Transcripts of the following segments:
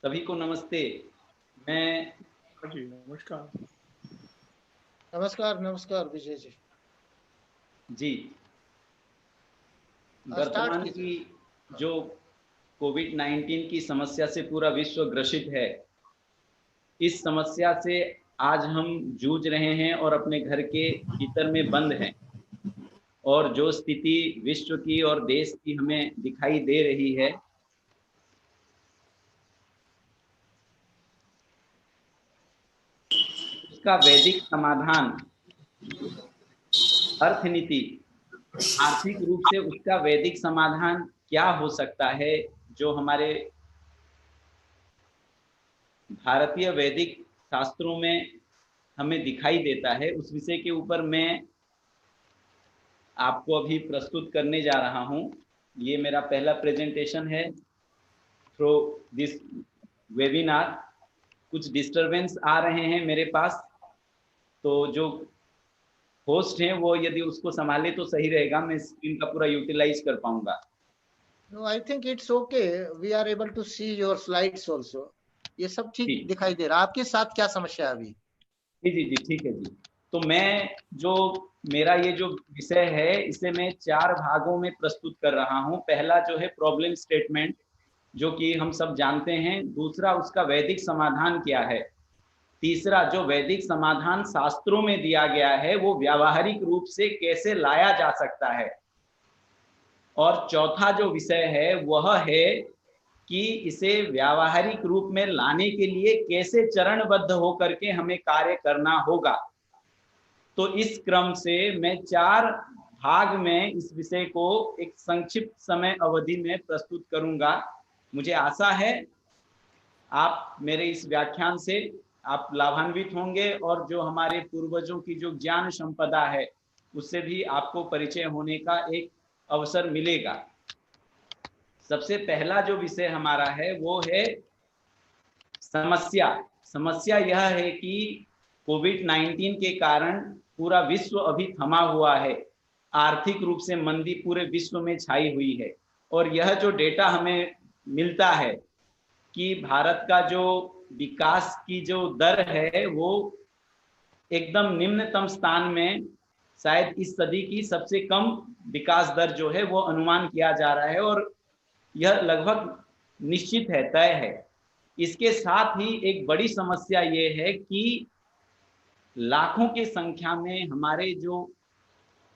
सभी को नमस्ते। मैं हाँ जी, नमस्कार। नमस्कार, नमस्कार विजय जी। जी, स्टार्ट वर्तमान कीजिए। की हाँ। जो कोविड-19 की समस्या से पूरा विश्व ग्रसित है, इस समस्या से आज हम जूझ रहे हैं और अपने घर के भीतर में बंद हैं। और जो स्थिति विश्व की और देश की हमें दिखाई दे रही है, उसका वैदिक समाधान, अर्थनीति, आर्थिक रूप से उसका वैदिक समाधान क्या हो सकता है, जो हमारे भारतीय वैदिक शास्त्रों में हमें दिखाई देता है, उस विषय के ऊपर मैं आपको अभी प्रस्तुत करने जा रहा हूँ। ये मेरा पहला प्रेजेंटेशन है थ्रू दिस वेबिनार। कुछ डिस्टरबेंस आ रहे हैं मेरे पास, तो जो होस्ट हैं वो यदि उसको संभाले तो सही रहेगा, मैं स्क्रीन का पूरा यूटिलाइज कर पाऊंगा। No, I think it's okay. We are able to see your slides also. ये सब ठीक जी दिखाई दे रहा है। आपके साथ क्या समस्या है अभी? जी जी जी, ठीक है जी। तो मैं जो मेरा ये जो विषय है, इसे मैं 4 भागों में प्रस्तुत कर रहा हूँ। पहला जो है प्रॉब्लम स्टेटमेंट, जो कि हम सब जानते हैं। दूसरा, उसका वैदिक समाधान क्या है। तीसरा, जो वैदिक समाधान शास्त्रों में दिया गया है, वो व्यावहारिक रूप से कैसे लाया जा सकता है। और चौथा जो विषय है वह है कि इसे व्यावहारिक रूप में लाने के लिए कैसे चरणबद्ध होकर के हमें कार्य करना होगा। तो इस क्रम से मैं 4 भाग में इस विषय को एक संक्षिप्त समय अवधि में प्रस्तुत करूंगा। मुझे आशा है आप मेरे इस व्याख्यान से आप लाभान्वित होंगे, और जो हमारे पूर्वजों की जो ज्ञान संपदा है, उससे भी आपको परिचय होने का एक अवसर मिलेगा। सबसे पहला जो विषय हमारा है वो है समस्या। समस्या यह है कि कोविड-19 के कारण पूरा विश्व अभी थमा हुआ है। आर्थिक रूप से मंदी पूरे विश्व में छाई हुई है, और यह जो डेटा हमें मिलता है कि भारत का जो विकास की जो दर है वो एकदम निम्नतम स्थान में, शायद इस सदी की सबसे कम विकास दर जो है वो अनुमान किया जा रहा है, और यह लगभग निश्चित है, तय है। इसके साथ ही एक बड़ी समस्या ये है कि लाखों की संख्या में हमारे जो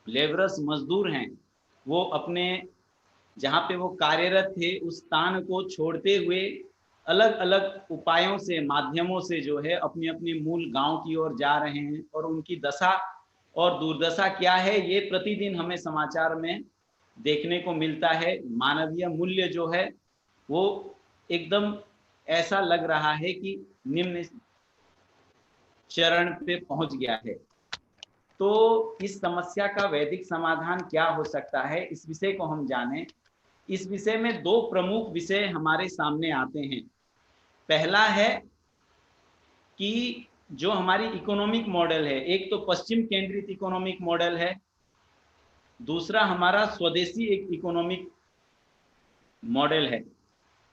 लेबरर्स मजदूर हैं, वो अपने जहाँ पे वो कार्यरत थे उस स्थान को छोड़ते हुए अलग अलग उपायों से, माध्यमों से जो है अपनी अपनी मूल गांव की ओर जा रहे हैं। और उनकी दशा और दुर्दशा क्या है, ये प्रतिदिन हमें समाचार में देखने को मिलता है। मानवीय मूल्य जो है वो एकदम ऐसा लग रहा है कि निम्न चरण पे पहुंच गया है। तो इस समस्या का वैदिक समाधान क्या हो सकता है, इस विषय को हम जानें। इस विषय में 2 प्रमुख विषय हमारे सामने आते हैं। पहला है कि जो हमारी इकोनॉमिक मॉडल है, एक तो पश्चिम केंद्रित इकोनॉमिक मॉडल है, दूसरा हमारा स्वदेशी एक इकोनॉमिक मॉडल है।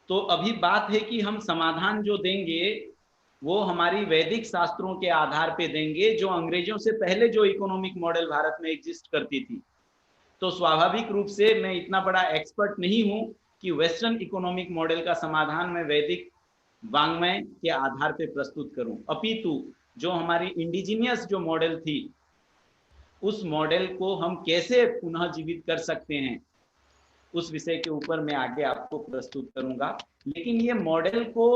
तो अभी बात है कि हम समाधान जो देंगे वो हमारी वैदिक शास्त्रों के आधार पे देंगे, जो अंग्रेजों से पहले जो इकोनॉमिक मॉडल भारत में एग्जिस्ट करती थी। तो स्वाभाविक रूप से मैं इतना बड़ा एक्सपर्ट नहीं हूं कि वेस्टर्न इकोनॉमिक मॉडल का समाधान मैं वैदिक वांग्मय के आधार पे प्रस्तुत करूं, अपितु जो हमारी इंडिजिनियस जो मॉडल थी, उस मॉडल को हम कैसे पुनः जीवित कर सकते हैं, उस विषय के ऊपर मैं आगे आपको प्रस्तुत करूंगा। लेकिन ये मॉडल को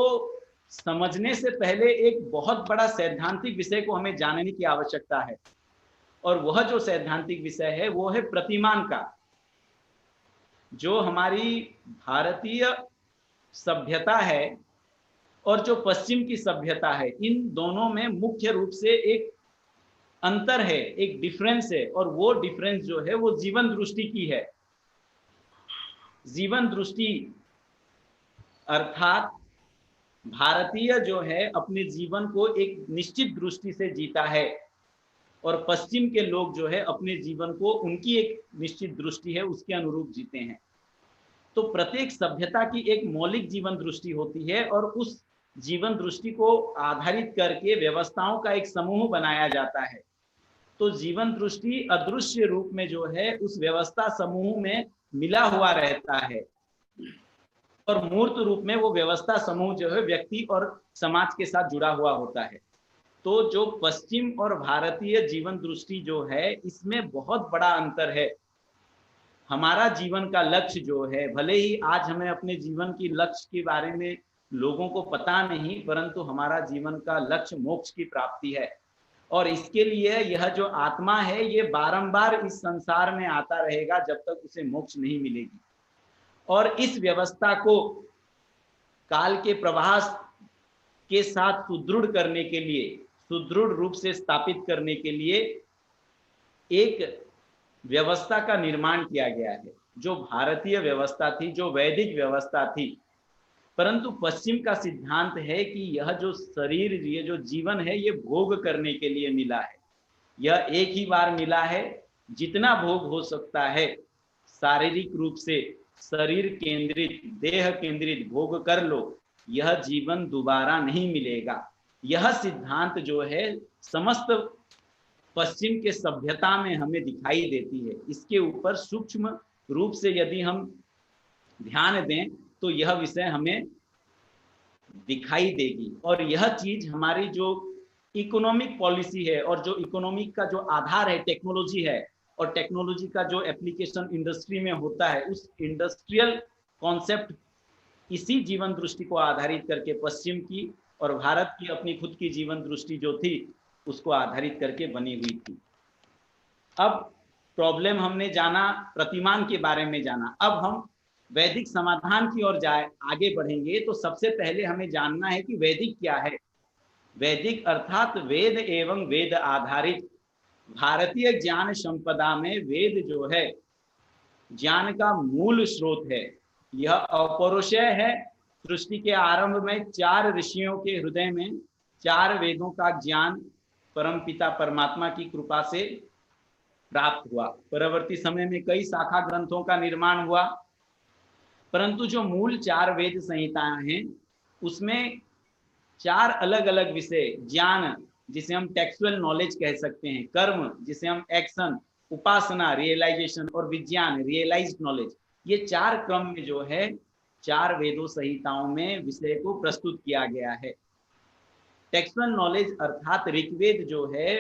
समझने से पहले एक बहुत बड़ा सैद्धांतिक विषय को हमें जानने की आवश्यकता है, और वह जो सैद्धांतिक विषय है वो है प्रतिमान का। जो हमारी भारतीय सभ्यता है और जो पश्चिम की सभ्यता है, इन दोनों में मुख्य रूप से एक अंतर है, एक डिफरेंस है, और वो डिफरेंस जो है वो जीवन दृष्टि की है। जीवन दृष्टि अर्थात भारतीय जो है अपने जीवन को एक निश्चित दृष्टि से जीता है, और पश्चिम के लोग जो है अपने जीवन को उनकी एक निश्चित दृष्टि है उसके अनुरूप जीते हैं। तो प्रत्येक सभ्यता की एक मौलिक जीवन दृष्टि होती है और उस जीवन दृष्टि को आधारित करके व्यवस्थाओं का एक समूह बनाया जाता है। तो जीवन दृष्टि अदृश्य रूप में जो है उस व्यवस्था समूह में मिला हुआ रहता है और मूर्त रूप में वो व्यवस्था समूह जो है व्यक्ति और समाज के साथ जुड़ा हुआ होता है। तो जो पश्चिम और भारतीय जीवन दृष्टि जो है इसमें बहुत बड़ा अंतर है। हमारा जीवन का लक्ष्य जो है, भले ही आज हमें अपने जीवन की लक्ष्य के बारे में लोगों को पता नहीं, परंतु हमारा जीवन का लक्ष्य मोक्ष की प्राप्ति है और इसके लिए यह जो आत्मा है ये बारंबार इस संसार में आता रहेगा जब तक उसे मोक्ष नहीं मिलेगी। और इस व्यवस्था को काल के प्रवाह के साथ सुदृढ़ करने के लिए, सुदृढ़ रूप से स्थापित करने के लिए एक व्यवस्था का निर्माण किया गया है, जो भारतीय व्यवस्था थी, जो वैदिक व्यवस्था थी। परंतु पश्चिम का सिद्धांत है कि यह जो शरीर, ये जो जीवन है, ये भोग करने के लिए मिला है। यह एक ही बार मिला है। जितना भोग हो सकता है शारीरिक रूप से शरीर केंद्रित, देह केंद्रित भोग कर लो, यह जीवन दोबारा नहीं मिलेगा। यह सिद्धांत जो है समस्त पश्चिम के सभ्यता में हमें दिखाई देती है। इसके ऊपर सूक्ष्म रूप से यदि हम ध्यान दें तो यह विषय हमें दिखाई देगी और यह चीज हमारी जो इकोनॉमिक पॉलिसी है और जो इकोनॉमिक का जो आधार है टेक्नोलॉजी है, और टेक्नोलॉजी का जो एप्लीकेशन इंडस्ट्री में होता है, उस इंडस्ट्रियल कॉन्सेप्ट इसी जीवन दृष्टि को आधारित करके पश्चिम की और भारत की अपनी खुद की जीवन दृष्टि जो थी उसको आधारित करके बनी हुई थी। अब प्रॉब्लम हमने जाना, प्रतिमान के बारे में जाना, अब हम वैदिक समाधान की ओर आगे बढ़ेंगे। तो सबसे पहले हमें जानना है कि वैदिक क्या है। वैदिक अर्थात वेद एवं वेद आधारित। भारतीय ज्ञान संपदा में वेद जो है ज्ञान का मूल स्रोत है। यह अपौरुषेय है। सृष्टि के आरंभ में 4 ऋषियों के हृदय में 4 वेदों का ज्ञान परमपिता परमात्मा की कृपा से प्राप्त हुआ। परवर्ती समय में कई शाखा ग्रंथों का निर्माण हुआ, परंतु जो मूल 4 वेद संहिताएं हैं उसमें 4 अलग अलग विषय, ज्ञान जिसे हम टेक्सुअल नॉलेज कह सकते हैं, कर्म जिसे हम एक्शन, उपासना रियलाइजेशन, और विज्ञान रियलाइज्ड नॉलेज, ये 4 क्रम में जो है 4 वेदों संहिताओं में विषय को प्रस्तुत किया गया है। टेक्सुअल नॉलेज अर्थात ऋग्वेद जो है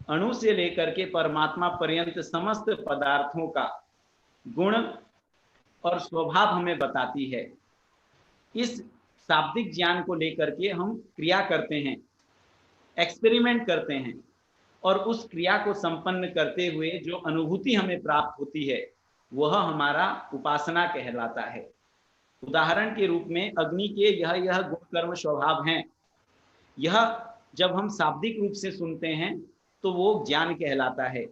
अणु से लेकर के परमात्मा पर्यंत समस्त पदार्थों का गुण और स्वभाव हमें बताती है। इस शाब्दिक ज्ञान को लेकर के हम क्रिया करते हैं, एक्सपेरिमेंट करते हैं, और उस क्रिया को संपन्न करते हुए जो अनुभूति हमें प्राप्त होती है वह हमारा उपासना कहलाता है। उदाहरण के रूप में अग्नि के यह गुण कर्म स्वभाव हैं, यह जब हम शाब्दिक रूप से सुनते हैं तो वो ज्ञान कहलाता है।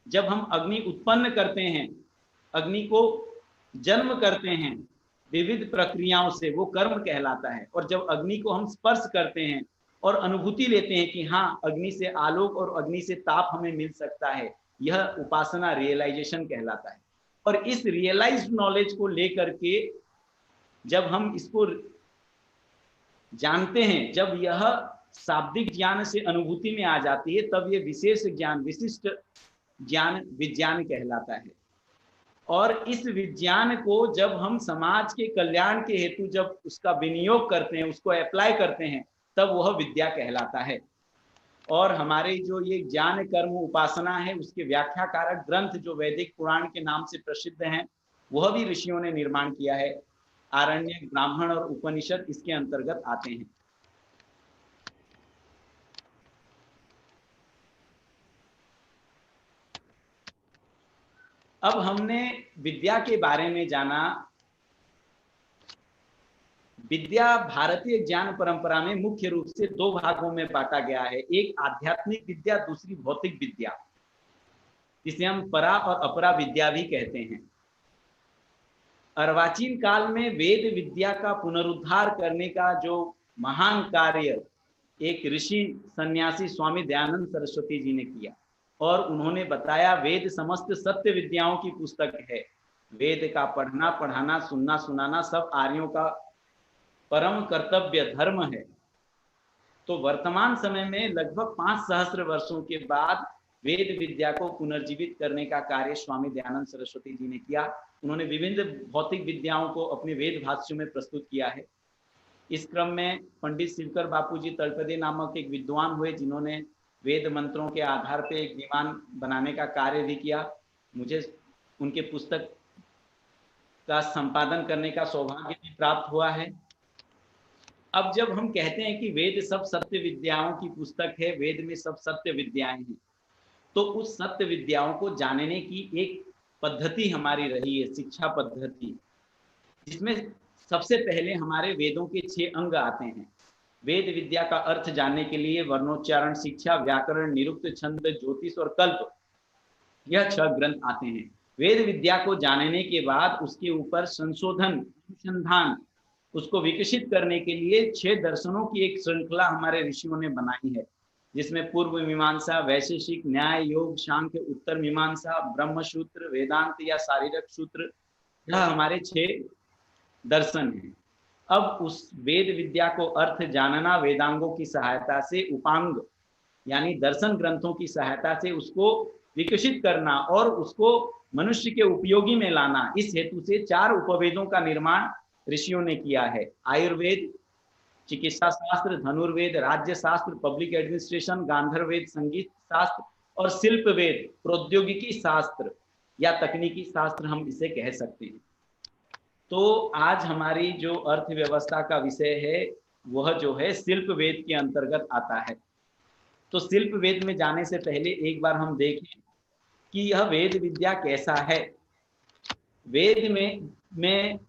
जब हम अग्नि उत्पन्न करते हैं, अग्नि को जन्म करते हैं विविध प्रक्रियाओं से, वो कर्म कहलाता है। और जब अग्नि को हम स्पर्श करते हैं और अनुभूति लेते हैं कि हाँ अग्नि से आलोक और अग्नि से ताप हमें मिल सकता है, यह उपासना रियलाइजेशन कहलाता है। और इस रियलाइज्ड नॉलेज को लेकर के जब हम इसको जानते हैं, जब यह शाब्दिक ज्ञान से अनुभूति में आ जाती है, तब ये विशेष ज्ञान, विशिष्ट ज्ञान विज्ञान कहलाता है। और इस विज्ञान को जब हम समाज के कल्याण के हेतु जब उसका विनियोग करते हैं, उसको अप्लाई करते हैं, तब वह विद्या कहलाता है। और हमारे जो ये ज्ञान कर्म उपासना है उसके व्याख्या कारक ग्रंथ जो वैदिक पुराण के नाम से प्रसिद्ध हैं, वह भी ऋषियों ने निर्माण किया है। आरण्यक, ब्राह्मण और उपनिषद इसके अंतर्गत आते हैं। अब हमने विद्या के बारे में जाना। विद्या भारतीय ज्ञान परंपरा में मुख्य रूप से 2 भागों में बांटा गया है। एक आध्यात्मिक विद्या, दूसरी भौतिक विद्या, जिसे हम परा और अपरा विद्या भी कहते हैं। अर्वाचीन काल में वेद विद्या का पुनरुद्धार करने का जो महान कार्य एक ऋषि सन्यासी स्वामी दयानंद सरस्वती जी ने किया, और उन्होंने बताया वेद समस्त सत्य विद्याओं की पुस्तक है। वेद का पढ़ना, पढ़ाना, सुनना, सुनाना सब आर्यों का परम कर्तव्य धर्म है। तो वर्तमान समय में लगभग 5 सहस्त्र वर्षों के बाद वेद विद्या को पुनर्जीवित करने का कार्य स्वामी दयानंद सरस्वती जी ने किया। उन्होंने विभिन्न भौतिक विद्याओं को अपने वेद भाष्यों में प्रस्तुत किया है। इस क्रम में पंडित शिवकर बापूजी तलपदे नामक एक विद्वान हुए, जिन्होंने वेद मंत्रों के आधार पर एक विमान बनाने का कार्य भी किया। मुझे उनके पुस्तक का संपादन करने का सौभाग्य भी प्राप्त हुआ है। अब जब हम कहते हैं कि वेद सब सत्य विद्याओं की पुस्तक है, वेद में सब सत्य विद्याएं हैं, तो उस सत्य विद्याओं को जानने की एक पद्धति हमारी रही है, शिक्षा पद्धति, जिसमें सबसे पहले हमारे वेदों के 6 अंग आते हैं। वेद विद्या का अर्थ जानने के लिए वर्णोच्चारण, शिक्षा, व्याकरण, निरुक्त, छंद, ज्योतिष और कल्प, यह 6 ग्रंथ आते हैं। वेद विद्या को जानने के बाद उसके ऊपर संशोधन, अनुसंधान, उसको विकसित करने के लिए 6 दर्शनों की एक श्रृंखला हमारे ऋषियों ने बनाई है, जिसमें पूर्व मीमांसा, वैशेषिक, न्याय, योग, सांख्य, उत्तर मीमांसा, ब्रह्म सूत्र, वेदांत या शारीरक सूत्र, यह हमारे 6 दर्शन हैं। अब उस वेद विद्या को अर्थ जानना, वेदांगों की सहायता से, उपांग यानी दर्शन ग्रंथों की सहायता से उसको विकसित करना और उसको मनुष्य के उपयोगी में लाना, इस हेतु से 4 उपवेदों का निर्माण ऋषियों ने किया है। आयुर्वेद, चिकित्सा शास्त्र, धनुर्वेद, राज्य शास्त्र, पब्लिक एडमिनिस्ट्रेशन, गांधर्वेद, संगीत शास्त्र और शिल्प वेद, प्रौद्योगिकी शास्त्र या तकनीकी शास्त्र हम इसे कह सकते हैं। तो आज हमारी जो अर्थव्यवस्था का विषय है वह जो है शिल्प वेद के अंतर्गत आता है। तो शिल्प वेद में जाने से पहले एक बार हम देखें कि यह वेद विद्या कैसा है। वेद में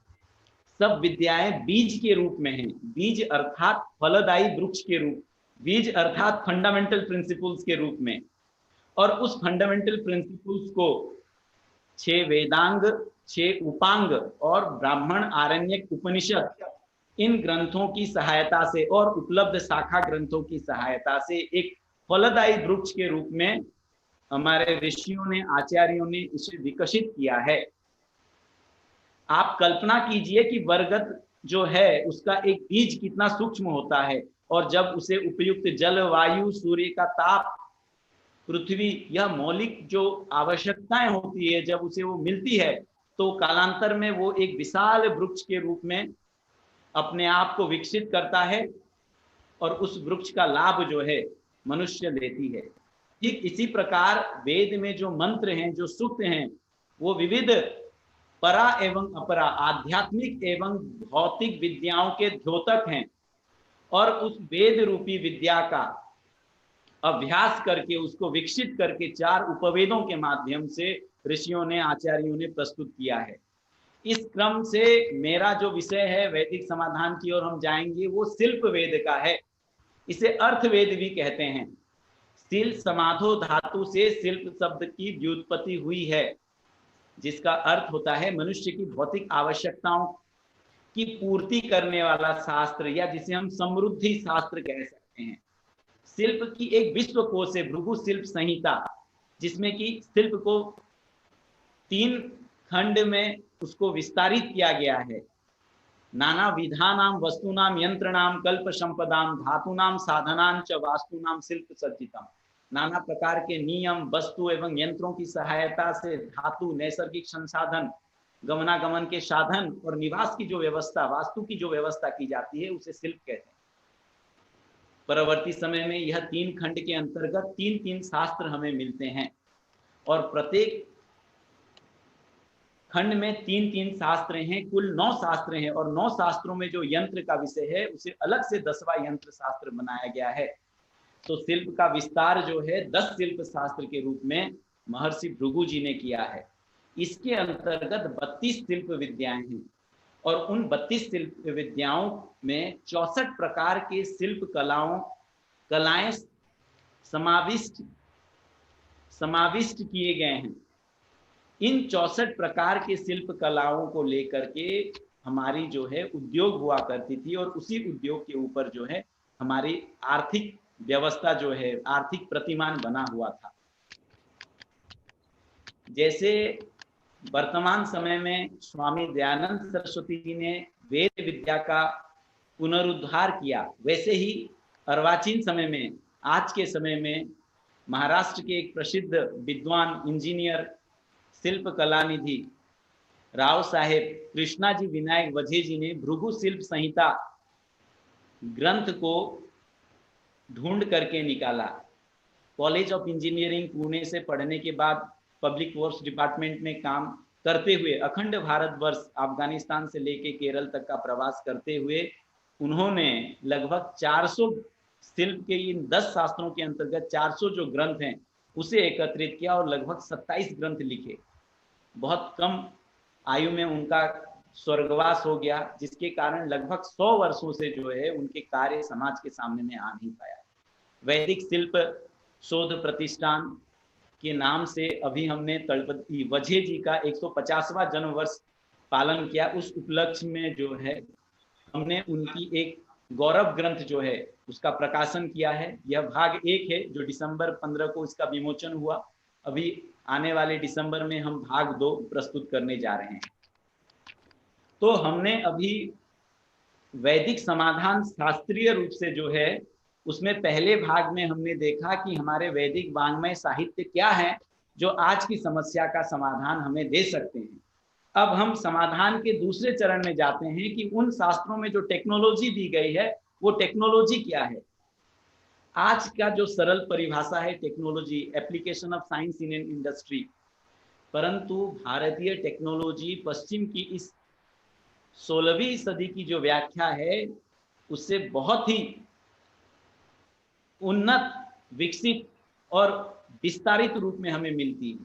सब विद्याएं बीज के रूप में हैं। बीज अर्थात फलदायी वृक्ष के रूप, बीज अर्थात फंडामेंटल प्रिंसिपल्स के रूप में, और उस फंडामेंटल प्रिंसिपल्स को 6 वेदांग, 6 उपांग और ब्राह्मण, आरण्यक, उपनिषद, इन ग्रंथों की सहायता से और उपलब्ध शाखा ग्रंथों की सहायता से एक फलदायी वृक्ष के रूप में हमारे ऋषियों ने, आचार्यों ने इसे विकसित किया है। आप कल्पना कीजिए कि बरगद जो है उसका एक बीज कितना सूक्ष्म होता है, और जब उसे उपयुक्त जल, वायु, सूर्य का ताप, पृथ्वी, यह मौलिक जो आवश्यकताएं होती है, जब उसे वो मिलती है तो कालांतर में वो एक विशाल वृक्ष के रूप में अपने आप को विकसित करता है, और उस वृक्ष का लाभ जो है मनुष्य लेती है। ठीक इसी प्रकार वेद में जो मंत्र हैं, जो सूक्त हैं, वो विविध परा एवं अपरा, आध्यात्मिक एवं भौतिक विद्याओं के द्योतक हैं, और उस वेद रूपी विद्या का अभ्यास करके, उसको विकसित करके 4 उपवेदों के माध्यम से ऋषियों ने, आचार्यों ने प्रस्तुत किया है। इस क्रम से मेरा जो विषय है वैदिक समाधान की ओर हम जाएंगे, वो शिल्प वेद का है। इसे अर्थवेद भी कहते हैं। शिल समाधो धातु से शिल्प शब्द की व्युत्पत्ति हुई है, जिसका अर्थ होता है मनुष्य की भौतिक आवश्यकताओं की पूर्ति करने वाला शास्त्र, या जिसे हम समृद्धि शास्त्र कह सकते हैं। शिल्प की एक विश्वकोश है, भृगु शिल्प संहिता, जिसमें कि शिल्प को 3 खंड में उसको विस्तारित किया गया है। नाना विधानाम, वस्तुनाम, यंत्रणाम, कल्प संपदाम, धातुनाम, साधनाम च वास्तुनाम शिल्प सज्जितम। नाना प्रकार के नियम, वस्तु एवं यंत्रों की सहायता से धातु, नैसर्गिक संसाधन, गमनागमन के साधन और निवास की जो व्यवस्था, वास्तु की जो व्यवस्था की जाती है, उसे शिल्प कहते हैं। परवर्ती समय में यह 3 खंड के अंतर्गत 3-3 शास्त्र हमें मिलते हैं, और प्रत्येक खंड में 3-3 शास्त्र हैं, कुल 9 शास्त्र हैं, और 9 शास्त्रों में जो यंत्र का विषय है उसे अलग से 10वां यंत्र शास्त्र बनाया गया है। तो शिल्प का विस्तार जो है 10 शिल्प शास्त्र के रूप में महर्षि भृगु जी ने किया है। इसके अंतर्गत 32 शिल्प विद्याएं हैं, और उन 32 शिल्प विद्याओं में 64 प्रकार के शिल्प कलाएं समाविष्ट किए गए हैं। इन 64 प्रकार के शिल्प कलाओं को लेकर के हमारी जो है उद्योग हुआ करती थी, और उसी उद्योग के ऊपर जो है हमारी आर्थिक व्यवस्था जो है, आर्थिक प्रतिमान बना हुआ था। जैसे वर्तमान समय में स्वामी दयानंद सरस्वती जी ने वेद विद्या का पुनरुद्धार किया, वैसे ही अर्वाचीन समय में, आज के समय में महाराष्ट्र के एक प्रसिद्ध विद्वान, इंजीनियर, शिल्प कलानिधि राव साहेब कृष्णाजी विनायक वझे जी ने भृगु शिल्प संहिता ग्रंथ को ढूंढ करके निकाला। कॉलेज ऑफ इंजीनियरिंग पुणे से पढ़ने के बाद पब्लिक वर्क्स डिपार्टमेंट में काम करते हुए अखंड भारतवर्ष, अफगानिस्तान से लेके केरल तक का प्रवास करते हुए उन्होंने लगभग 400 शिल्प के इन 10 शास्त्रों के अंतर्गत 400 जो ग्रंथ हैं उसे एकत्रित किया और लगभग 27 ग्रंथ लिखे। बहुत कम आयु में उनका स्वर्गवास हो गया, जिसके कारण लगभग 100 वर्षों से जो है उनके कार्य समाज के सामने में आ नहीं पाया। वैदिक शिल्प शोध प्रतिष्ठान के नाम से अभी हमने तलपति वझे जी का 150वां जन्म वर्ष पालन किया। उस उपलक्ष्य में जो है हमने उनकी एक गौरव ग्रंथ जो है उसका प्रकाशन किया है। यह भाग 1 है जो दिसंबर 15 को इसका विमोचन हुआ। अभी आने वाले दिसंबर में हम भाग 2 प्रस्तुत करने जा रहे हैं। तो हमने अभी वैदिक समाधान शास्त्रीय रूप से जो है उसमें पहले भाग में हमने देखा कि हमारे वैदिक वांग्मय साहित्य क्या है जो आज की समस्या का समाधान हमें दे सकते हैं। अब हम समाधान के दूसरे चरण में जाते हैं कि उन शास्त्रों में जो टेक्नोलॉजी दी गई है वो टेक्नोलॉजी क्या है। आज का जो सरल परिभाषा है technology, application of science in an industry, परंतु भारतीय टेक्नोलॉजी पश्चिम की इस 16वीं सदी की जो व्याख्या है उससे बहुत ही उन्नत, विकसित और विस्तारित रूप में हमें मिलती है।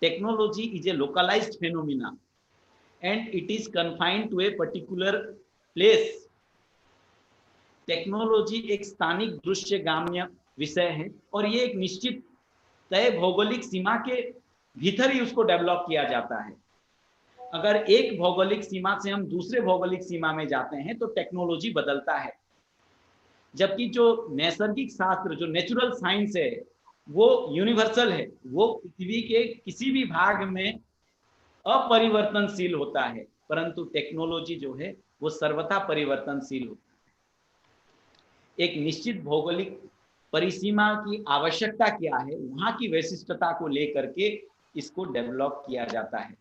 Technology is a localised phenomena and it is confined to a particular place. Technology एक स्थानिक दृश्यगाम्य विषय है और ये एक निश्चित तय भौगोलिक सीमा के भीतर ही उसको डेवलप किया जाता है। अगर एक भौगोलिक सीमा से हम दूसरे भौगोलिक सीमा में जाते हैं तो टेक्नोलॉजी बदलता है, जबकि जो नैसर्गिक शास्त्र, जो नेचुरल साइंस है वो यूनिवर्सल है, वो पृथ्वी के किसी भी भाग में अपरिवर्तनशील होता है, परंतु टेक्नोलॉजी जो है वो सर्वथा परिवर्तनशील होता है। एक निश्चित भौगोलिक परिसीमा की आवश्यकता क्या है, वहां की वैशिष्टता को लेकर के इसको डेवलप किया जाता है।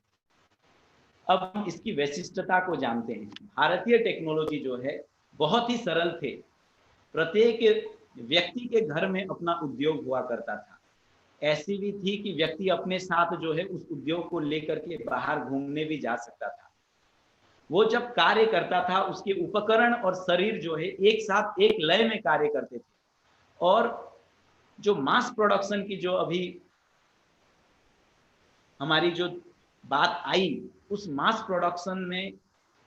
अब हम इसकी वैशिष्टता को जानते हैं। भारतीय टेक्नोलॉजी जो है बहुत ही सरल थे। प्रत्येक व्यक्ति के घर में अपना उद्योग हुआ करता था। ऐसी भी थी कि व्यक्ति अपने साथ जो है उस उद्योग को लेकर के बाहर घूमने भी जा सकता था। वो जब कार्य करता था उसके उपकरण और शरीर जो है एक साथ एक लय में कार्य करते थे। और जो मास प्रोडक्शन की जो अभी हमारी जो बात आई, उस मास प्रोडक्शन में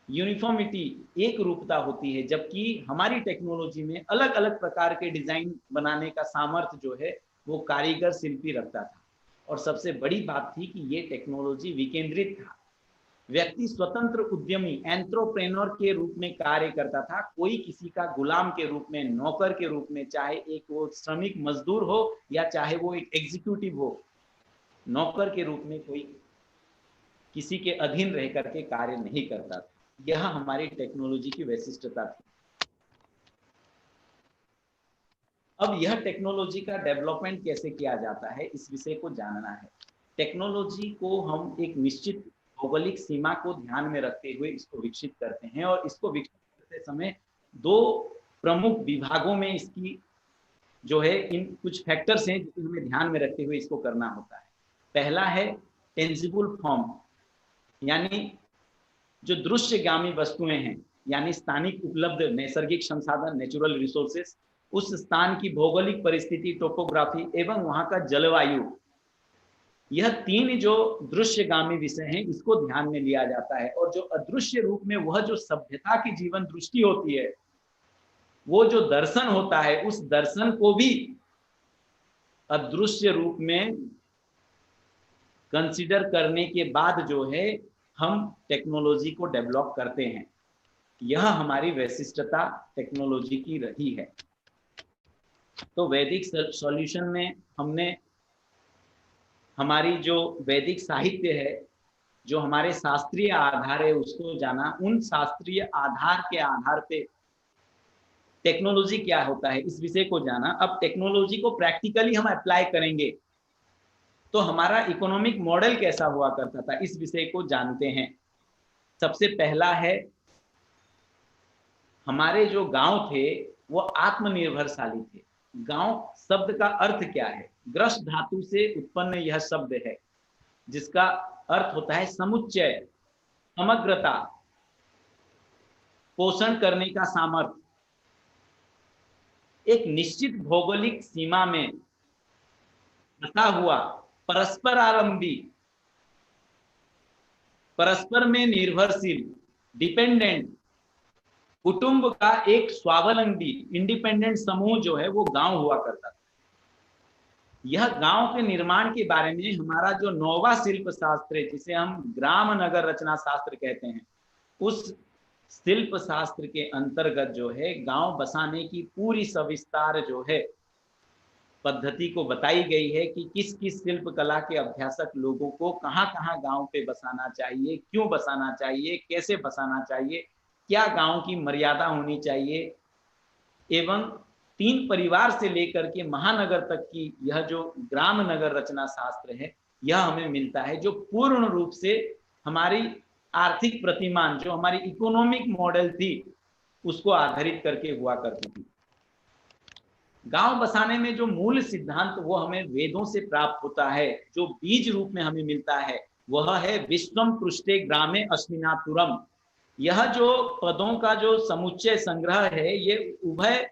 यूनिफॉर्मिटी, एक रूपता होती है, जबकि हमारी टेक्नोलॉजी में अलग अलग प्रकार के डिजाइन बनाने का सामर्थ्य जो है वो कारीगर, शिल्पी रखता था। और सबसे बड़ी बात थी कि ये टेक्नोलॉजी विकेंद्रित था। व्यक्ति स्वतंत्र उद्यमी, एंट्रोप्रेन्योर के रूप में कार्य करता था। कोई किसी का गुलाम के रूप में, नौकर के रूप में, चाहे एक वो श्रमिक मजदूर हो या चाहे वो एक एग्जीक्यूटिव हो, नौकर के रूप में कोई किसी के अधीन रह करके कार्य नहीं करता था। यह हमारी टेक्नोलॉजी की वैशिष्टता थी। अब यह टेक्नोलॉजी का डेवलपमेंट कैसे किया जाता है, इस विषय को जानना है। टेक्नोलॉजी को हम एक निश्चित भौगोलिक सीमा को ध्यान में रखते हुए इसको विकसित करते हैं और इसको विकसित करते समय 2 प्रमुख विभागों में इसकी जो है इन कुछ फैक्टर्स हैं जिनको हमें ध्यान में रखते हुए इसको करना होता है। पहला है टेंजिबल फॉर्म, यानी जो दृश्यगामी वस्तुएं हैं, यानी स्थानिक उपलब्ध नैसर्गिक संसाधन, नेचुरल रिसोर्सेस, उस स्थान की भौगोलिक परिस्थिति, टोपोग्राफी एवं वहां का जलवायु, यह 3 जो दृश्यगामी विषय हैं इसको ध्यान में लिया जाता है। और जो अदृश्य रूप में वह जो सभ्यता की जीवन दृष्टि होती है, वो जो दर्शन होता है, उस दर्शन को भी अदृश्य रूप में कंसीडर करने के बाद जो है हम टेक्नोलॉजी को डेवलप करते हैं। यह हमारी वैशिष्टता टेक्नोलॉजी की रही है। तो वैदिक सॉल्यूशन में हमने हमारी जो वैदिक साहित्य है जो हमारे शास्त्रीय आधार है उसको जाना, उन शास्त्रीय आधार के आधार पे टेक्नोलॉजी क्या होता है इस विषय को जाना। अब टेक्नोलॉजी को प्रैक्टिकली हम अप्लाई करेंगे तो हमारा इकोनॉमिक मॉडल कैसा हुआ करता था, इस विषय को जानते हैं। सबसे पहला है, हमारे जो गांव थे वो आत्मनिर्भरशाली थे। गांव शब्द का अर्थ क्या है? ग्रस धातु से उत्पन्न यह शब्द है, जिसका अर्थ होता है समुच्चय, समग्रता, पोषण करने का सामर्थ्य। एक निश्चित भौगोलिक सीमा में बसा हुआ, परस्पर आलंबी, परस्पर में निर्भरशील, डिपेंडेंट कुटुंब का एक स्वावलंबी इंडिपेंडेंट समूह जो है वो गांव हुआ करता था। यह गांव के निर्माण के बारे में हमारा जो 9वां शिल्प शास्त्र है, जिसे हम ग्राम नगर रचना शास्त्र कहते हैं, उस शिल्प शास्त्र के अंतर्गत जो है गांव बसाने की पूरी सविस्तार जो है पद्धति को बताई गई है कि किस किस शिल्प कला के अभ्यासक लोगों को कहाँ कहाँ गांव पे बसाना चाहिए, क्यों बसाना चाहिए, कैसे बसाना चाहिए, क्या गांव की मर्यादा होनी चाहिए, एवं 3 परिवार से लेकर के महानगर तक की यह जो ग्राम नगर रचना शास्त्र है, यह हमें मिलता है, जो पूर्ण रूप से हमारी आर्थिक प्रतिमान, जो हमारी इकोनॉमिक मॉडल थी, उसको आधारित करके हुआ करती थी। गांव बसाने में जो मूल सिद्धांत वो हमें वेदों से प्राप्त होता है, जो बीज रूप में हमें मिलता है, वह है विश्वम पृष्ठे ग्रामे अस्मिनातुरम। यह जो पदों का जो समुच्चय संग्रह है, ये उभय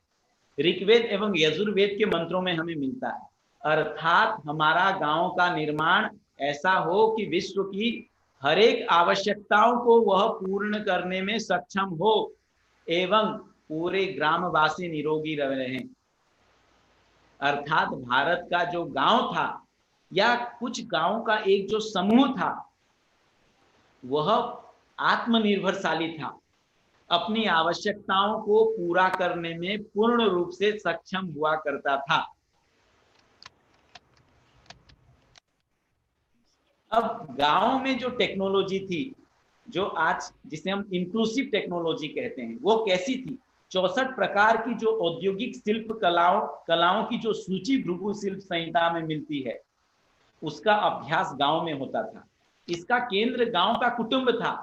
ऋग्वेद एवं यजुर्वेद के मंत्रों में हमें मिलता है। अर्थात हमारा गांव का निर्माण ऐसा हो कि विश्व की हर एक आवश्यकताओं को वह पूर्ण करने में सक्षम हो एवं पूरे ग्रामवासी निरोगी रहें। अर्थात भारत का जो गांव था या कुछ गांव का एक जो समूह था, वह आत्मनिर्भरशाली था, अपनी आवश्यकताओं को पूरा करने में पूर्ण रूप से सक्षम हुआ करता था। अब गांव में जो टेक्नोलॉजी थी, जो आज जिसे हम इंक्लूसिव टेक्नोलॉजी कहते हैं, वो कैसी थी? 64 प्रकार की जो औद्योगिक शिल्प कलाओं की जो सूची भृगु शिल्प संहिता में मिलती है, उसका अभ्यास गांव में होता था। इसका केंद्र गांव का कुटुंब था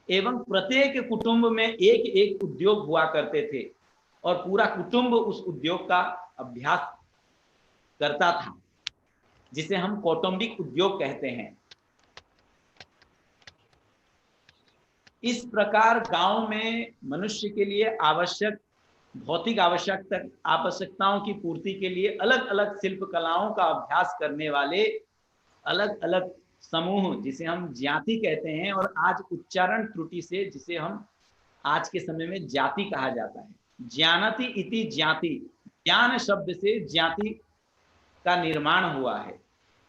एवं प्रत्येक कुटुंब में एक एक उद्योग हुआ करते थे और पूरा कुटुंब उस उद्योग का अभ्यास करता था, जिसे हम कौटुंबिक उद्योग कहते हैं। इस प्रकार गांव में मनुष्य के लिए आवश्यक भौतिक आवश्यकताओं की पूर्ति के लिए अलग अलग शिल्प कलाओं का अभ्यास करने वाले अलग अलग समूह, जिसे हम ज्ञाति कहते हैं, और आज उच्चारण त्रुटि से जिसे हम आज के समय में जाति कहा जाता है, ज्ञानति इति ज्ञाति, ज्ञान शब्द से ज्ञाति का निर्माण हुआ है।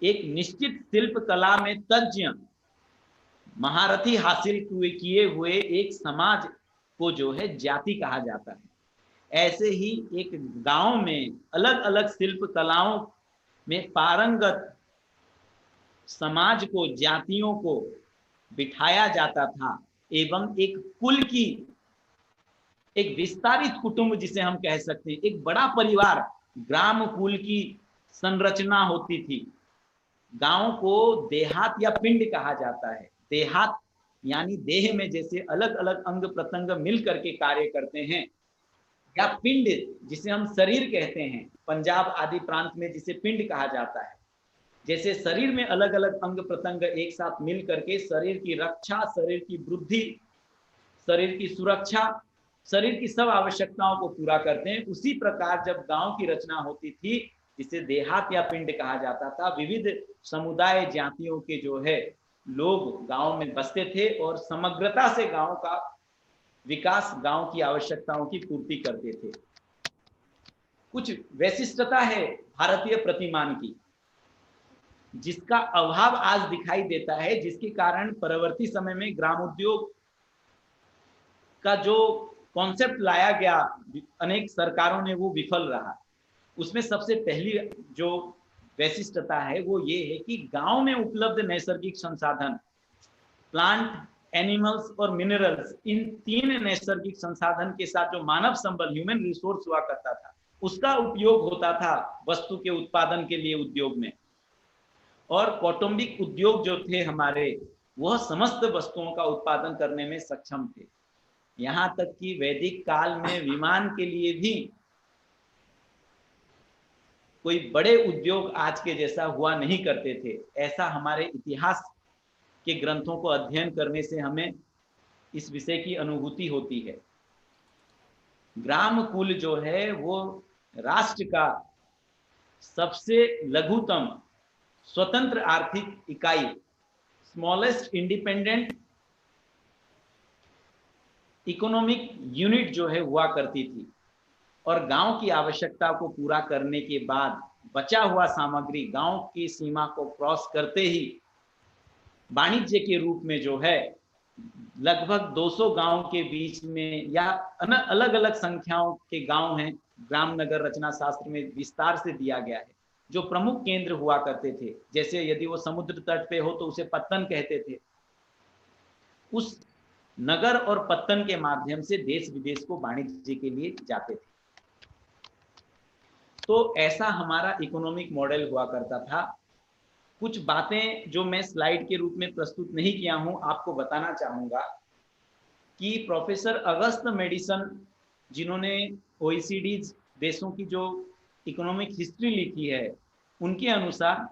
एक निश्चित शिल्प कला में तज्ञ महारथी हासिल किए हुए एक समाज को जो है जाति कहा जाता है। ऐसे ही एक गांव में अलग अलग शिल्प कलाओं में पारंगत समाज को, जातियों को बिठाया जाता था एवं एक कुल की, एक विस्तारित कुटुंब जिसे हम कह सकते हैं, एक बड़ा परिवार, ग्राम कुल की संरचना होती थी। गांव को देहात या पिंड कहा जाता है। देहात यानी देह में जैसे अलग अलग अंग प्रत्यंग मिल करके कार्य करते हैं, या पिंड जिसे हम शरीर कहते हैं, पंजाब आदि प्रांत में जिसे पिंड कहा जाता है। जैसे शरीर में अलग अलग अंग प्रत्यंग एक साथ मिल करके शरीर की रक्षा, शरीर की वृद्धि, शरीर की सुरक्षा, शरीर की सब आवश्यकताओं को पूरा करते हैं, उसी प्रकार जब गांव की रचना होती थी, जिसे देहात या पिंड कहा जाता था, विविध समुदाय जातियों के जो है लोग गांव में बसते थे और समग्रता से गांव का विकास, गांव की आवश्यकताओं की पूर्ति करते थे। कुछ वैशिष्टता है भारतीय प्रतिमान की, जिसका अभाव आज दिखाई देता है, जिसके कारण परवर्ती समय में ग्रामोद्योग का जो कॉन्सेप्ट लाया गया अनेक सरकारों ने, वो विफल रहा। उसमें सबसे पहली जो वैशिष्टता है वो ये है कि गांव में उपलब्ध नैसर्गिक संसाधन प्लांट, एनिमल्स और मिनरल्स, इन तीन नैसर्गिक संसाधन के साथ जो मानव संबल, ह्यूमन रिसोर्स हुआ करता था, उसका उपयोग होता था वस्तु के उत्पादन के लिए उद्योग में। और कौटुंबिक उद्योग जो थे हमारे, वह समस्त वस्तुओं का उत्पादन करने में सक्षम थे। यहां तक कि वैदिक काल में विमान के लिए भी कोई बड़े उद्योग आज के जैसा हुआ नहीं करते थे। ऐसा हमारे इतिहास के ग्रंथों को अध्ययन करने से हमें इस विषय की अनुभूति होती है। ग्राम कुल जो है वो राष्ट्र का सबसे लघुतम स्वतंत्र आर्थिक इकाई, स्मॉलेस्ट इंडिपेंडेंट इकोनॉमिक यूनिट जो है हुआ करती थी। और गांव की आवश्यकता को पूरा करने के बाद बचा हुआ सामग्री गांव की सीमा को क्रॉस करते ही वाणिज्य के रूप में जो है लगभग 200 गांव के बीच में, या अलग अलग संख्याओं के गांव हैं, ग्राम नगर रचना शास्त्र में विस्तार से दिया गया है, जो प्रमुख केंद्र हुआ करते थे। जैसे यदि वो समुद्र तट पे हो तो उसे पत्तन कहते थे। उस नगर और पत्तन के माध्यम से देश विदेश को वाणिज्य के लिए जाते थे। तो ऐसा हमारा इकोनॉमिक मॉडल हुआ करता था। कुछ बातें जो मैं स्लाइड के रूप में प्रस्तुत नहीं किया हूं, आपको बताना चाहूंगा कि प्रोफेसर अगस्त मेडिसन, जिन्होंने ओईसीडी देशों की जो इकोनॉमिक हिस्ट्री लिखी है, उनके अनुसार,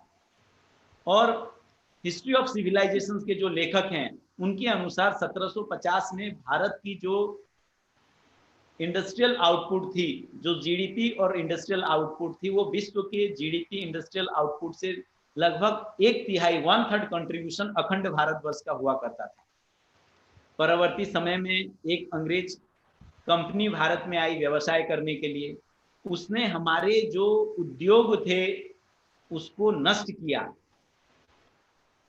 और हिस्ट्री ऑफ सिविलाइजेशन के जो लेखक हैं उनके अनुसार 1750 में भारत की जो इंडस्ट्रियल आउटपुट थी, जो जीडीपी और इंडस्ट्रियल आउटपुट थी, वो विश्व के जीडीपी इंडस्ट्रियल आउटपुट से लगभग 1/3 1/3 कंट्रीब्यूशन अखंड भारतवर्ष का हुआ करता था। परवर्ती समय में एक अंग्रेज कंपनी भारत में आई व्यवसाय करने के लिए। उसने हमारे जो उद्योग थे उसको नष्ट किया।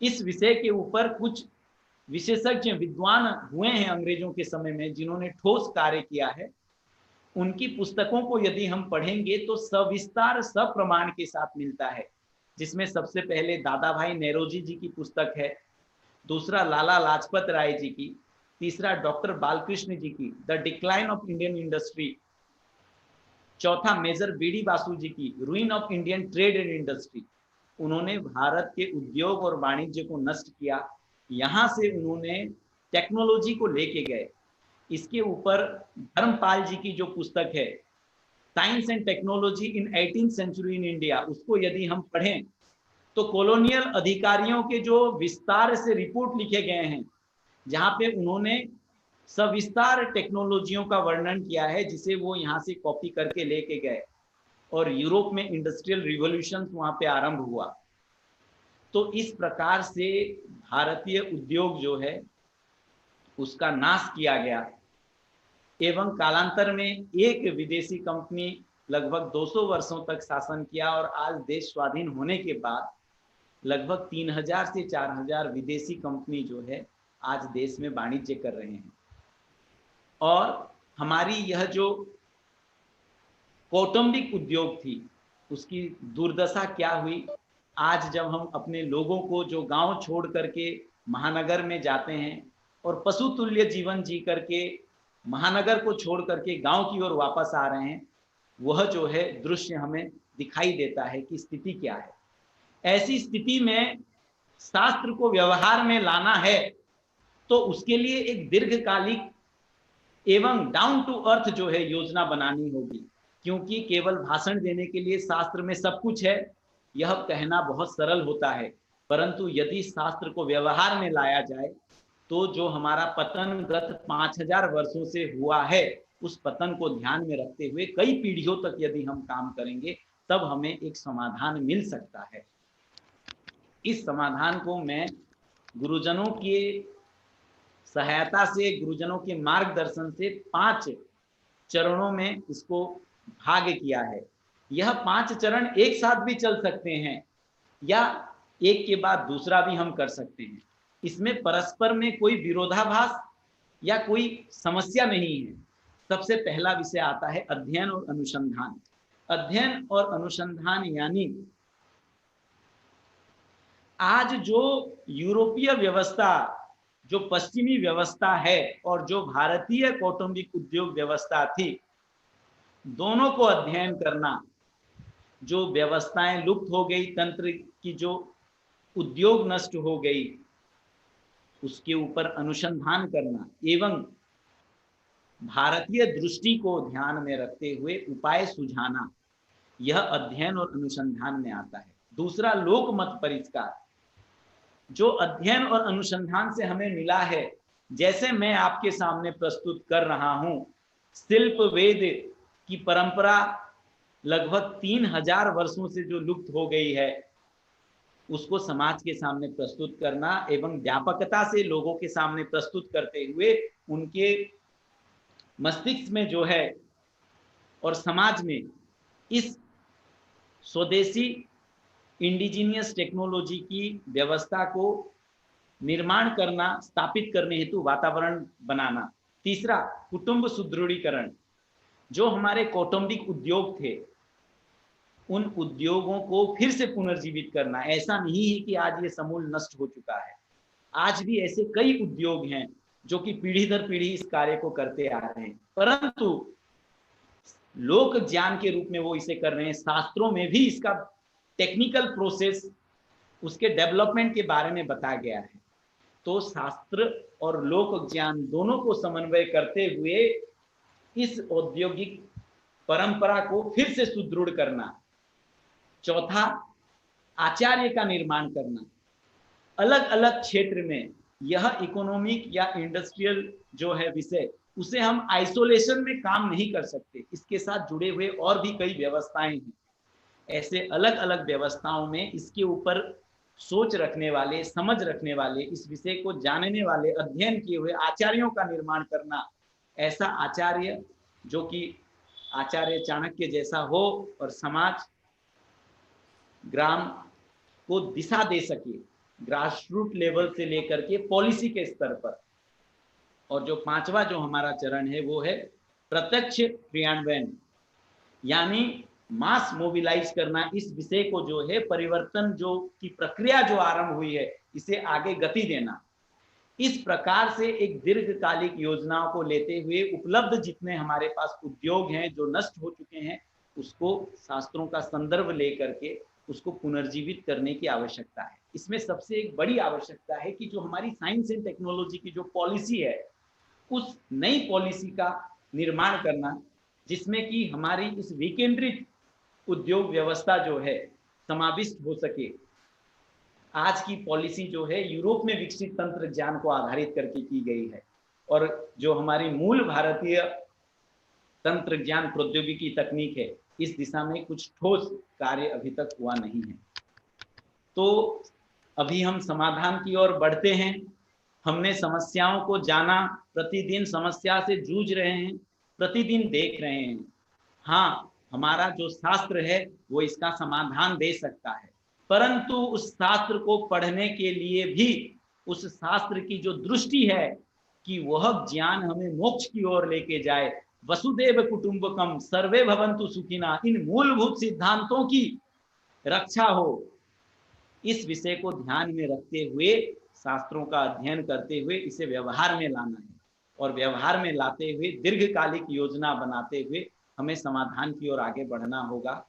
इस विषय के ऊपर कुछ विशेषज्ञ विद्वान हुए हैं अंग्रेजों के समय में, जिन्होंने ठोस कार्य किया है। उनकी पुस्तकों को यदि हम पढ़ेंगे तो सविस्तार सप्रमाण के साथ मिलता है, जिसमें सबसे पहले दादा भाई नेरोजी जी की पुस्तक है, दूसरा लाला लाजपत राय जी की, तीसरा डॉक्टर बालकृष्ण जी की the decline of Indian industry, चौथा मेजर बीडी बासु जी की ruin of Indian trade and industry. उन्होंने भारत के उद्योग और वाणिज्य को नष्ट किया। यहां से उन्होंने टेक्नोलॉजी को लेके गए। इसके ऊपर धर्मपाल जी की जो पुस्तक है science and technology in 18th century in India, उसको यदि हम पढ़ें तो कॉलोनियल अधिकारियों के जो विस्तार से रिपोर्ट लिखे गए हैं, जहां पे उन्होंने सविस्तार टेक्नोलॉजियों का वर्णन किया है, जिसे वो यहाँ से कॉपी करके लेके गए। और यूरोप में इंडस्ट्रियल रिवॉल्यूशन वहां पे आरंभ हुआ। तो इस प्रकार से भारतीय उद्योग जो है उसका नाश किया गया, एवं कालांतर में एक विदेशी कंपनी लगभग 200 वर्षों तक शासन किया। और आज देश स्वाधीन होने के बाद लगभग 3000 से 4000 विदेशी कंपनी जो है आज देश में वाणिज्य कर रहे हैं। और हमारी यह जो कौटुंबिक उद्योग थी उसकी दुर्दशा क्या हुई। आज जब हम अपने लोगों को जो गांव छोड़ करके महानगर में जाते हैं और पशु तुल्य जीवन जी करके महानगर को छोड़ करके गांव की ओर वापस आ रहे हैं, वह जो है दृश्य हमें दिखाई देता है कि स्थिति क्या है। ऐसी स्थिति में शास्त्र को व्यवहार में लाना है तो उसके लिए एक दीर्घकालिक एवं डाउन टू अर्थ जो है योजना बनानी होगी, क्योंकि केवल भाषण देने के लिए शास्त्र में सब कुछ है, यह कहना बहुत सरल होता है। परंतु यदि शास्त्र को व्यवहार में लाया जाए तो जो हमारा पतन गत 5000 वर्षों से हुआ है, उस पतन को ध्यान में रखते हुए कई पीढ़ियों तक यदि हम काम करेंगे तब हमें एक समाधान मिल सकता है। इस समाधान को मैं गुरुजनों की सहायता से, गुरुजनों के मार्गदर्शन से 5 चरणों में इसको भाग किया है। यह 5 चरण एक साथ भी चल सकते हैं या एक के बाद दूसरा भी हम कर सकते हैं। इसमें परस्पर में कोई विरोधाभास या कोई समस्या नहीं है। सबसे पहला विषय आता है अध्ययन और अनुसंधान। अध्ययन और अनुसंधान यानी आज जो यूरोपीय व्यवस्था जो पश्चिमी व्यवस्था है और जो भारतीय कौटुंबिक उद्योग व्यवस्था थी, दोनों को अध्ययन करना, जो व्यवस्थाएं लुप्त हो गई, तंत्र की जो उद्योग नष्ट हो गई, उसके ऊपर अनुसंधान करना एवं भारतीय दृष्टि को ध्यान में रखते हुए उपाय सुझाना, यह अध्ययन और अनुसंधान में आता है। दूसरा, लोक मत परिष्कार, जो अध्ययन और अनुसंधान से हमें मिला है, जैसे मैं आपके सामने प्रस्तुत कर रहा हूं, शिल्प वेद की परंपरा लगभग 3000 वर्षों से जो लुप्त हो गई है, उसको समाज के सामने प्रस्तुत करना एवं व्यापकता से लोगों के सामने प्रस्तुत करते हुए उनके मस्तिष्क में जो है और समाज में इस स्वदेशी इंडिजीनियस टेक्नोलॉजी की व्यवस्था को निर्माण करना, स्थापित करने हेतु वातावरण बनाना। तीसरा, कुटुंब सुदृढ़ीकरण, जो हमारे कौटुंबिक उद्योग थे, उन उद्योगों को फिर से पुनर्जीवित करना। ऐसा नहीं है कि आज ये समूल नष्ट हो चुका है, आज भी ऐसे कई उद्योग हैं जो कि पीढ़ी दर पीढ़ी इस कार्य को करते आ रहे हैं, परंतु लोक ज्ञान के रूप में वो इसे कर रहे हैं। शास्त्रों में भी इसका टेक्निकल प्रोसेस, उसके डेवलपमेंट के बारे में बताया गया है। तो शास्त्र और लोक ज्ञान दोनों को समन्वय करते हुए इस औद्योगिक परंपरा को फिर से सुदृढ़ करना। चौथा, आचार्य का निर्माण करना। अलग अलग क्षेत्र में यह इकोनॉमिक या इंडस्ट्रियल जो है विषय, उसे हम आइसोलेशन में काम नहीं कर सकते, इसके साथ जुड़े हुए और भी कई व्यवस्थाएं हैं। ऐसे अलग अलग व्यवस्थाओं में इसके ऊपर सोच रखने वाले, समझ रखने वाले, इस विषय को जानने वाले, अध्ययन किए हुए आचार्यों का निर्माण करना। ऐसा आचार्य जो कि आचार्य चाणक्य जैसा हो और समाज ग्राम को दिशा दे सके, ग्रास रूट लेवल से लेकर के पॉलिसी के स्तर पर। और जो पांचवा जो हमारा चरण है वो है प्रत्यक्ष क्रियान्वयन, यानी मास मोबिलाइज करना। इस विषय को जो है परिवर्तन जो की प्रक्रिया जो आरंभ हुई है, इसे आगे गति देना। इस प्रकार से एक दीर्घकालिक योजनाओं को लेते हुए उपलब्ध जितने हमारे पास उद्योग हैं जो नष्ट हो चुके हैं, उसको शास्त्रों का संदर्भ लेकर के उसको पुनर्जीवित करने की आवश्यकता है। इसमें सबसे एक बड़ी आवश्यकता है कि जो हमारी साइंस एंड टेक्नोलॉजी की जो पॉलिसी है, उस नई पॉलिसी का निर्माण करना, जिसमें कि हमारी इस विकेंद्रित उद्योग व्यवस्था जो है समाविष्ट हो सके। आज की पॉलिसी जो है यूरोप में विकसित तंत्र ज्ञान को आधारित करके की गई है, और जो हमारी मूल भारतीय तंत्र ज्ञान प्रौद्योगिकी तकनीक है, इस दिशा में कुछ ठोस कार्य अभी तक हुआ नहीं है। तो अभी हम समाधान की ओर बढ़ते हैं। हमने समस्याओं को जाना, प्रतिदिन समस्या से जूझ रहे हैं, प्रतिदिन देख रहे हैं। हाँ, हमारा जो शास्त्र है वो इसका समाधान दे सकता है, परंतु उस शास्त्र को पढ़ने के लिए भी उस शास्त्र की जो दृष्टि है कि वह ज्ञान हमें मोक्ष की ओर लेके जाए, वसुदेव कुटुंबकम सर्वे भवन्तु सुखिना, इन मूलभूत सिद्धांतों की रक्षा हो, इस विषय को ध्यान में रखते हुए शास्त्रों का अध्ययन करते हुए इसे व्यवहार में लाना है, और व्यवहार में लाते हुए दीर्घकालिक योजना बनाते हुए हमें समाधान की ओर आगे बढ़ना होगा।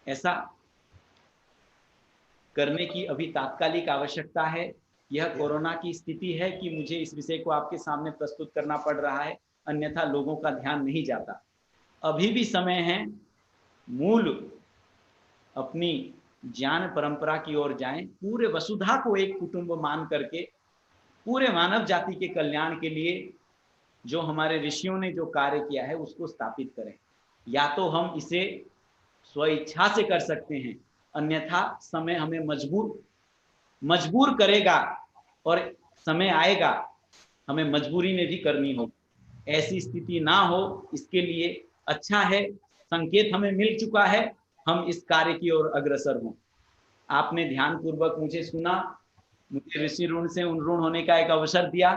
ऐसा करने की अभी तात्कालिक आवश्यकता है। यह कोरोना की स्थिति है कि मुझे इस विषय को आपके सामने प्रस्तुत करना पड़ रहा है, अन्यथा लोगों का ध्यान नहीं जाता। अभी भी समय है, मूल अपनी ज्ञान परंपरा की ओर जाएं, पूरे वसुधा को एक कुटुंब मान करके पूरे मानव जाति के कल्याण के लिए जो हमारे ऋषियों ने जो कार्य किया है उसको स्थापित करें। या तो हम इसे स्वेच्छा से कर सकते हैं, अन्यथा समय हमें मजबूर करेगा, और समय आएगा हमें मजबूरी में भी करनी होगी। ऐसी स्थिति ना हो, इसके लिए अच्छा है, संकेत हमें मिल चुका है, हम इस कार्य की ओर अग्रसर हों। आपने ध्यानपूर्वक मुझे सुना, मुझे ऋषि ऋण से उन्ऋण होने का एक अवसर दिया।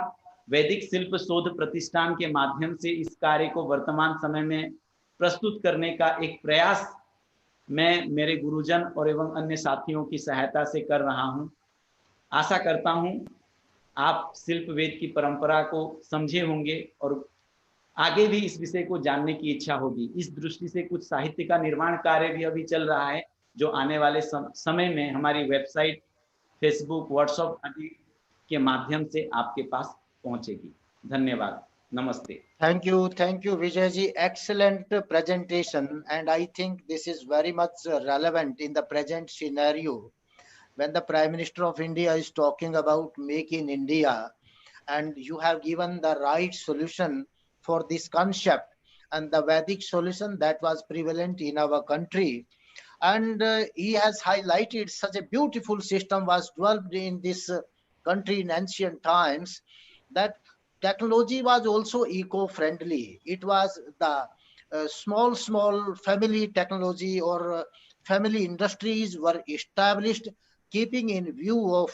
वैदिक शिल्प शोध प्रतिष्ठान के माध्यम से इस कार्य को वर्तमान समय में प्रस्तुत करने का एक प्रयास मैं मेरे गुरुजन और एवं अन्य साथियों की सहायता से कर रहा हूं। आशा करता हूं आप शिल्प वेद की परंपरा को समझे होंगे और आगे भी इस विषय को जानने की इच्छा होगी। इस दृष्टि से कुछ साहित्य का निर्माण कार्य भी अभी चल रहा है, जो आने वाले समय में हमारी वेबसाइट, फेसबुक, व्हाट्सएप आदि के माध्यम से आपके पास पहुंचेगी। धन्यवाद। नमस्ते। Thank you, Vijayji. Excellent presentation, and I think this is very much relevant in the present scenario when the Prime Minister of India is talking about Make in India, and you have given the right solution for this concept and the Vedic solution that was prevalent in our country. And he has highlighted such a beautiful system was developed in this country in ancient times, that technology was also eco-friendly. It was the small family technology or family industries were established, keeping in view of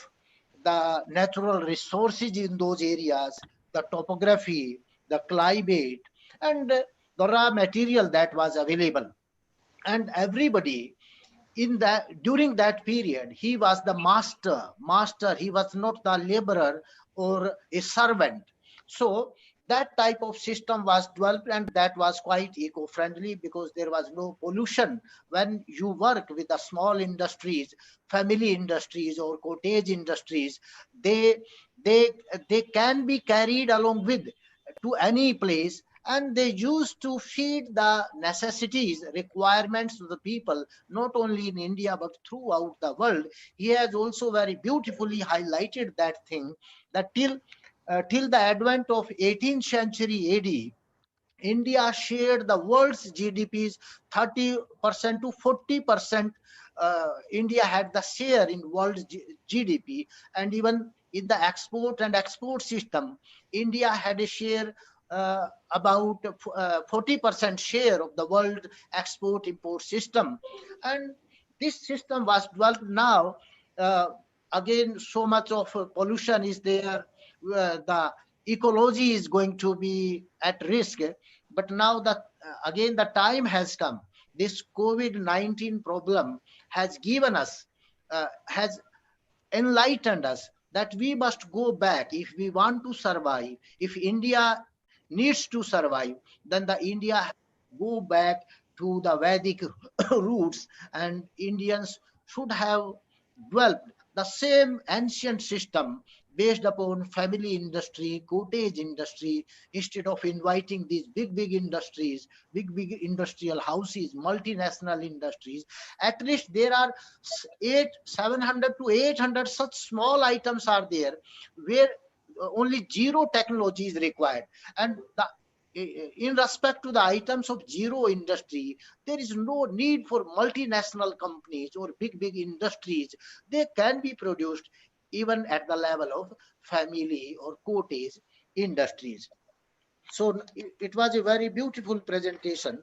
the natural resources in those areas, the topography, the climate, and the raw material that was available. And everybody in that, during that period, he was the master. He was not the laborer or a servant. So that type of system was developed, and that was quite eco-friendly because there was no pollution. When you work with the small industries, family industries or cottage industries, they they they can be carried along with to any place, and they used to feed the necessities, requirements of the people, not only in India but throughout the world. He has also very beautifully highlighted that thing, that till the advent of 18th century AD, India shared the world's GDP's 30% to 40%. India had the share in world GDP, and even in the export system, India had a share about 40% share of the world export import system. And this system was developed now. Uh, Again, so much of pollution is there. The ecology is going to be at risk, but now that again the time has come, this COVID-19 problem has given us, has enlightened us that we must go back if we want to survive. If India needs to survive, then the India go back to the Vedic roots, and Indians should have developed the same ancient system based upon family industry, cottage industry, instead of inviting these big industries, big industrial houses, multinational industries. At least there are 700 to 800 such small items are there where only zero technology is required. And in respect to the items of zero industry, there is no need for multinational companies or big industries. They can be produced even at the level of family or cottage industries. So it was a very beautiful presentation.